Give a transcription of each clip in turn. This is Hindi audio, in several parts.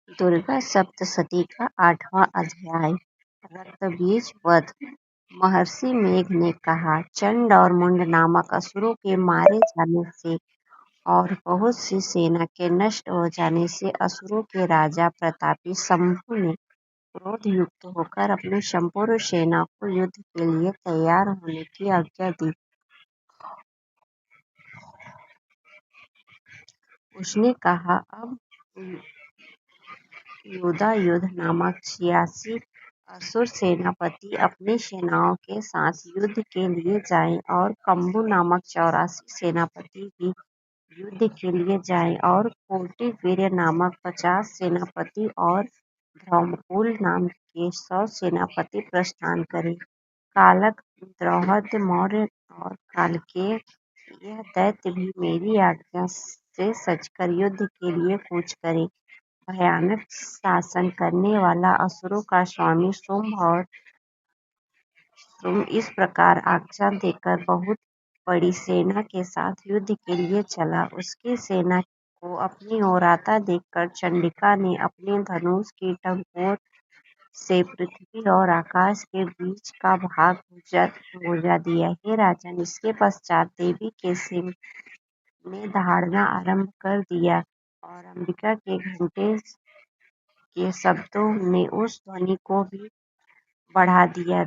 दुर्गा सप्तशती का 8वां अध्याय। रक्तबीज वध। महर्षि मेघ ने कहा, चंड और मुंड नामक असुरों के मारे जाने से और बहुत सी सेना के नष्ट हो जाने से असुरों के राजा प्रतापी शंभु ने क्रोध युक्त होकर अपनी संपूर्ण सेना को युद्ध के लिए तैयार होने की आज्ञा दी। उसने कहा, अब युद्ध नामक 86 असुर सेनापति अपनी सेनाओं के साथ युद्ध के लिए जाएं और कंबु नामक 84 सेनापति भी युद्ध के लिए जाएं और कोटिवीर्य नामक 50 सेनापति और धौमकुल नाम के 100 सेनापति प्रस्थान करें। कालक, द्रौपद मौर्य और कालकेय यह दैत्य भी मेरी आज्ञा से सजकर युद्ध के लिए कूच करें। भयानक शासन करने वाला असुरों का स्वामी शुंभ इस प्रकार आज्ञा देकर बहुत बड़ी सेना के साथ युद्ध के लिए चला। उसकी सेना को अपनी ओर आता देखकर चंडिका ने अपने धनुष की टंकोर से पृथ्वी और आकाश के बीच का भाग बुझा दिया। हे राजन, इसके पश्चात देवी के सिंह ने दहाड़ना आरंभ कर दिया और अंबिका के घंटे के शब्दों ने उस ध्वनि को भी बढ़ा दिया।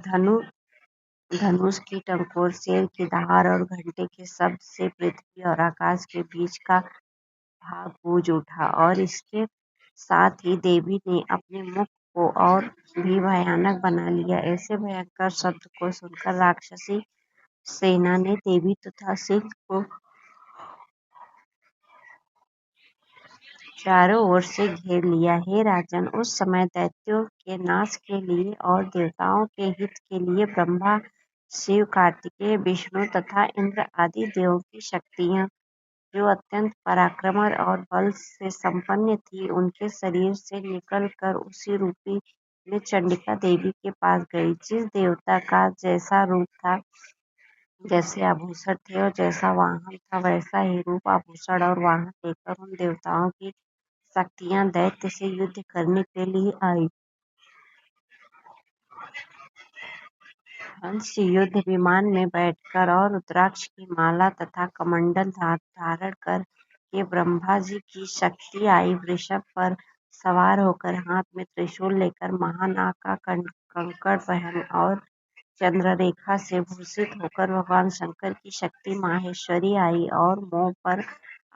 धनुष की टंकोर, शेर की दहाड़ और घंटे के शब्द से पृथ्वी और आकाश के बीच का भाग गूंज उठा और इसके साथ ही देवी ने अपने मुख को और भी भयानक बना लिया। ऐसे भयंकर शब्द को सुनकर राक्षसी सेना ने देवी तथा सिंह को चारों ओर से घेर लिया। हे राजन, उस समय दैत्यों के नाश के लिए और देवताओं के हित के लिए ब्रह्मा, शिव, कार्तिकेय, विष्णु तथा इंद्र आदि देवों की शक्तियां जो अत्यंत पराक्रम और बल से संपन्न थी, उनके शरीर से निकलकर उसी रूपी में चंडिका देवी के पास गई। जिस देवता का जैसा रूप था, जैसे आभूषण थे और जैसा वाहन था, वैसा ही रूप, आभूषण और वाहन लेकर उन देवताओं की शक्तियां दैत्य से युद्ध करने के लिए आई। हंस युद्ध विमान में बैठकर और रुद्राक्ष की माला तथा कमंडल धारण कर के ब्रह्मा जी की शक्ति आई। वृषभ पर सवार होकर, हाथ में त्रिशूल लेकर, महानाग का कंकड़ पहन और चंद्ररेखा से भूषित होकर भगवान शंकर की शक्ति माहेश्वरी आई और मोह पर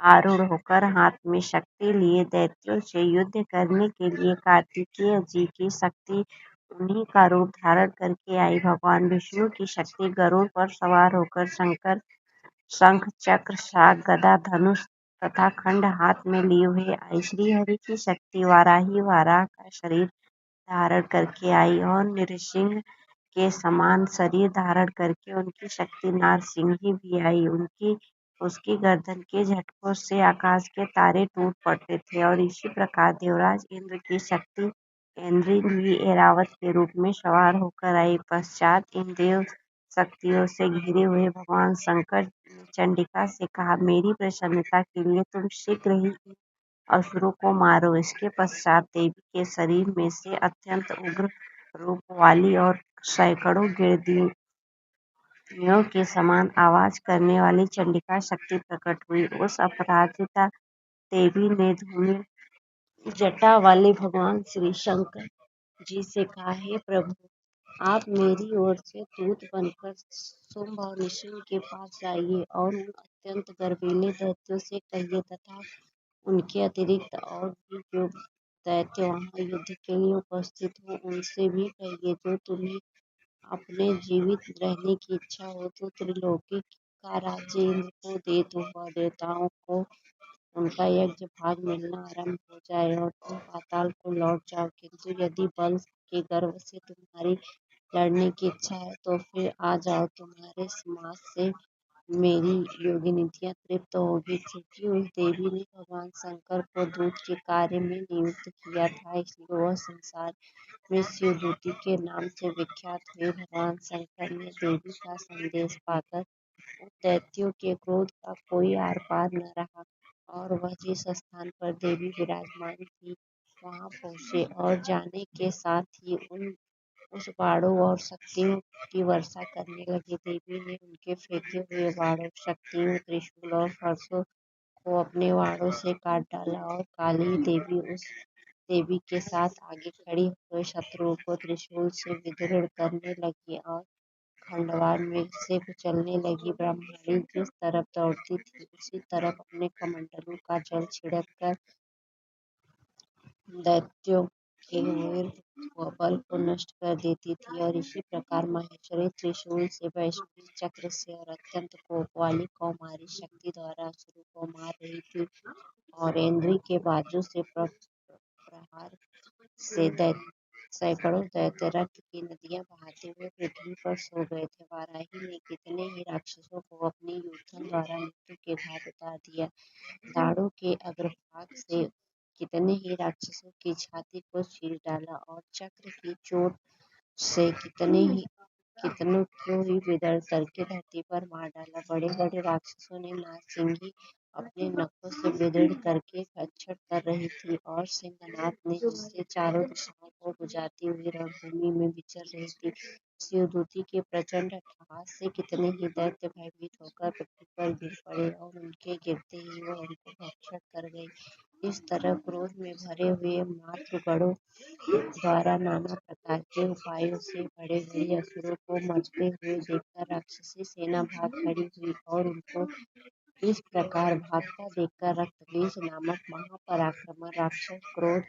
आरूढ़ होकर हाथ में शक्ति लिए दैत्यों से युद्ध करने के लिए कार्तिकेय जी की शक्ति उन्हीं का रूप धारण करके आई। भगवान विष्णु की शक्ति गरुड़ पर सवार होकर शंकर शंख, चक्र, शार्क, गदा, धनुष तथा खंड हाथ में लिए हुए आई। श्री हरि की शक्ति वाराही वाराह का शरीर धारण करके आई और नृसिंह के समान शरीर धारण करके उनकी शक्ति नारसिंही भी आई। उसकी गर्दन के झटकों से आकाश के तारे टूट पड़ते थे और इसी प्रकार देवराज इंद्र की शक्ति ऐन्द्री भी ऐरावत के रूप में सवार होकर आई। पश्चात इन देव शक्तियों से घिरे हुए भगवान शंकर ने चंडिका से कहा, मेरी प्रसन्नता के लिए तुम शीघ्र ही इन असुरों को मारो। इसके पश्चात देवी के शरीर में से अत्यंत उग्र रूप वाली और सैकड़ों गिरधियों के समान आवाज करने वाली चंडिका शक्ति प्रकट हुई। उस अपराजिता देवी ने धूम्र जटा वाले भगवान श्री शंकर जी से कहा, हे प्रभु, आप मेरी ओर से दूत बनकर शुंभ और निशुंभ के पास जाइए और उन अत्यंत गर्वीले दैत्यों से कहिए तथा उनके अतिरिक्त और भी जो दैत्य वहां युद्ध के लिए उपस्थित हो, उनसे भी कहिए, जो तुम्हें अपने जीवित रहने की इच्छा हो तो त्रिलोकी का राज्य इंद्र को दे दो और देवताओं को उनका यज्ञ भाग मिलना आरंभ हो जाए और तुम पाताल को लौट जाओ। किंतु यदि बल के गर्व से तुम्हारी लड़ने की इच्छा है तो फिर आ जाओ, तुम्हारे मांस से मेरी योगिनिधियां तृप्त होगी। क्योंकि उस देवी ने भगवान शंकर को दूत के कार्य में नियुक्त किया था, इसलिए वह संसार में शिवदूती के नाम से विख्यात हुए। भगवान शंकर ने देवी का संदेश पाकर उन दैत्यों के क्रोध का कोई आर पार न रहा और वह जिस स्थान पर देवी विराजमान थी वहां पहुंचे और जाने के साथ ही उस बाणों और शक्तियों की वर्षा करने लगे। देवी ने उनके फेंके हुए बाणों, शक्तियों, त्रिशूल और फरसों को अपने बाणों से काट डाला और काली देवी उस देवी के साथ आगे खड़ी हुए शत्रुओं को त्रिशूल से विदीर्ण करने लगी और खंडवार में से कुचलने लगी। ब्रह्मणी जिस तरफ दौड़ती थी उसी तरफ अपने कमंडलों का जल छिड़क कर दैत्यों के वीर बल को नष्ट कर देती थी और इसी प्रकार माहेश्वरी त्रिशूल से, वैष्णवी चक्र से और अत्यंत कोप वाली कौमारी शक्ति द्वारा असुरों को मार रही थी। और इंद्री के बाजू से प्रहार से सैकड़ों दैत्य रक्त की नदियां बहाते हुए पृथ्वी पर सो गए थे। वाराही ने कितने ही राक्षसों को अपने युद्धों द्वारा मृत्यु के घाट उतार दिया। दाढ़ों के अग्रभाग से कितने ही राक्षसों की छाती को चीर डाला और चक्र की चोट से कितनों को ही विदर्भ करके धरती पर मार डाला। बड़े बड़े राक्षसों ने नारसिंगी अपने नखों से विदीर्ण करके भक्षण कर रही थी और सिंहनाद ने जिससे चारों दिशाओं को बुझाती हुई रणभूमि में विचर रही थी। शिवदूती के प्रचंड अट्टहास से कितने ही दैत्य भयभीत होकर पृथ्वी पर गिर पड़े और उनके गिरते ही वह उनको भक्षण कर गई। इस तरह क्रोध में भरे हुए मातृगणों द्वारा नाना प्रकार के उपायों से बड़े बड़े असुरों को मरते हुए देखकर राक्षसी सेना भाग खड़ी हुई और उनको इस प्रकार भागता देखकर रक्तबीज नामक महापराक्रमी राक्षस क्रोध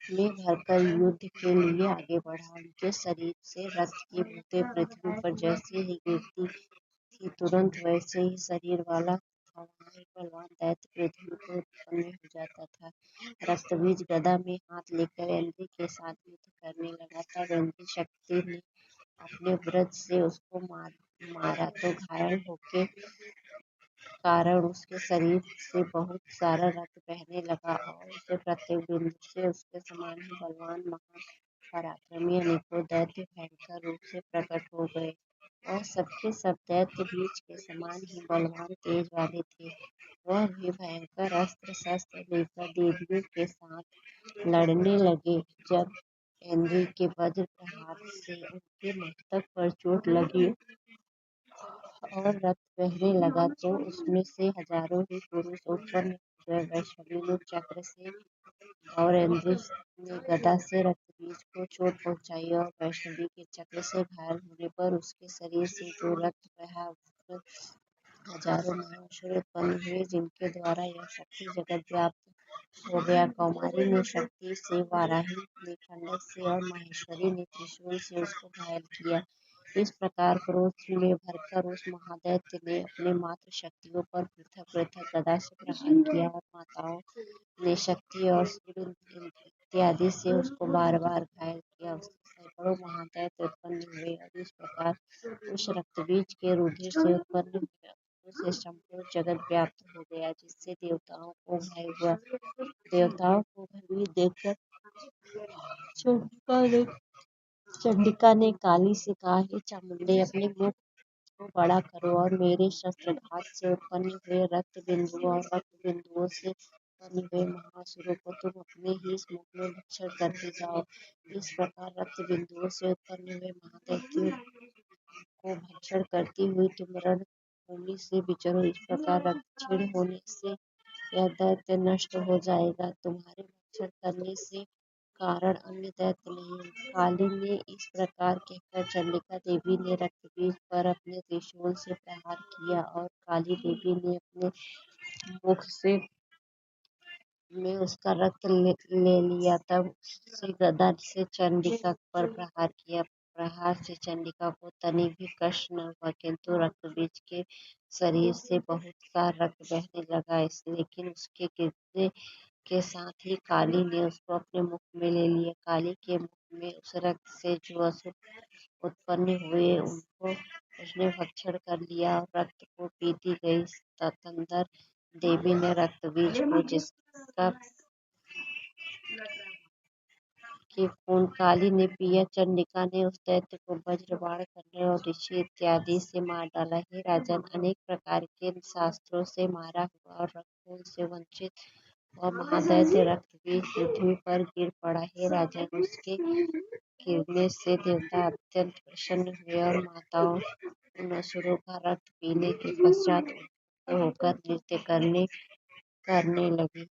में भरकर युद्ध के लिए आगे बढ़ा। उनके शरीर से रक्त की बूंदें पृथ्वी पर जैसे ही गिरती थी, तुरंत वैसे ही शरीर वाला तथा वहाँ एक बलवान दैत्य पृथ्वी पर उत्पन्न हो जाता था। रक्तबीज गदा में हाथ लेकर इंद्र के साथ युद्ध करने लगा। तब इंद्र शक्ति ने अपने वज्र से उसको मारा तो घायल होके कारण उसके शरीर से बहुत सारा रक्त बहने लगा और उसे प्रत्येक बिंदु से उसके समान ही बलवान महापराक्रमी अनेकों दैत्य भयंकर रूप से प्रकट हो गए और सबके सब दैत्य बीज के समान ही बलवान तेज वाले थे। वह भी भयंकर अस्त्र शस्त्र लेकर देवियों के साथ लड़ने लगे। जब इंद्र के वज्र प्रहार से उनके मस्तक पर चोट लगी और रक्त बहने लगा तो उसमें से हजारों ही पुरुष उत्पन्न हो गए। वैष्णवी चक्र से और इंद्र ने गदा से रक्तबीज को चोट पहुंचाई और वैष्णवी के चक्र से घायल होने पर उसके शरीर से जो रक्त बहा उससे हजारों महाअसुर उत्पन्न हुए जिनके द्वारा यह शक्ति जगत व्याप्त हो गया। कौमारी ने शक्ति से, वाराही ने खंडक से और माहेश्वरी ने त्रिशूल से उसको घायल किया। इस प्रकार क्रोध में भरकर उस महादैत्य ने अपने मात्र शक्तियों पर पृथक पृथक गदा से प्रहार किया और माताओं ने शक्ति और सूर्य इत्यादि से उसको बार बार घायल किया। उससे सैकड़ों महादैत्य उत्पन्न हुए और इस प्रकार उस रक्तबीज के रुधिर से उत्पन्न हुए असुरों से संपूर्ण जगत व्याप्त हो गया, जिससे देवताओं को भय हुआ। देवताओं को भयभीत देखकर चंडिका ने काली से कहा, हे चामुंडे, अपने मुख को बड़ा करो और मेरे शस्त्रघात से उत्पन्न हुए रक्त बिंदुओं और रक्त बिंदुओं से उत्पन्न हुए महाअसुरों को तुम अपने ही मुख में भक्षण करते जाओ। इस प्रकार रक्त बिंदुओं से उत्पन्न हुए महादैत्यों को भक्षण करती हुई तुम रणभूमि से विचरो। इस प्रकार रक्त क्षीण होने से यह दैत्य नष्ट हो जाएगा। तुम्हारे भक्षण करने से कारण अन्य दैत्य नहीं। काली ने इस प्रकार कहकर चंडिका देवी ने रक्तबीज पर अपने त्रिशूल से प्रहार किया और काली देवी ने अपने मुख में उसका रक्त ले लिया। तब उससे गदा से चंडिका पर प्रहार किया। प्रहार से चंडिका को तनिक भी कष्ट न हुआ, किंतु रक्तबीज के शरीर से बहुत सा रक्त बहने लगा। लेकिन उसके गिरने के साथ ही काली ने उसको अपने मुख में ले लिया। काली के मुख में उस रक्त से जो असुर उत्पन्न हुए उनको उसने भक्षण कर लिया और रक्त को पीती गई। तदनंतर देवी ने रक्तबीज को जिसका कि खून काली ने पिया, चंडिका ने उस दैत्य को वज्र बाण करने और ऋषि इत्यादि से मार डाला। हे राजन, अनेक प्रकार के शास्त्रों से मारा हुआ और खून से वंचित वह महादैत्य रक्तबीज पृथ्वी पर गिर पड़ा। हे राजन, उसके गिरने से देवता अत्यंत प्रसन्न हुए और माताओं उन असुरों का रक्त पीने के पश्चात उद्युक्त होकर नृत्य करने लगी।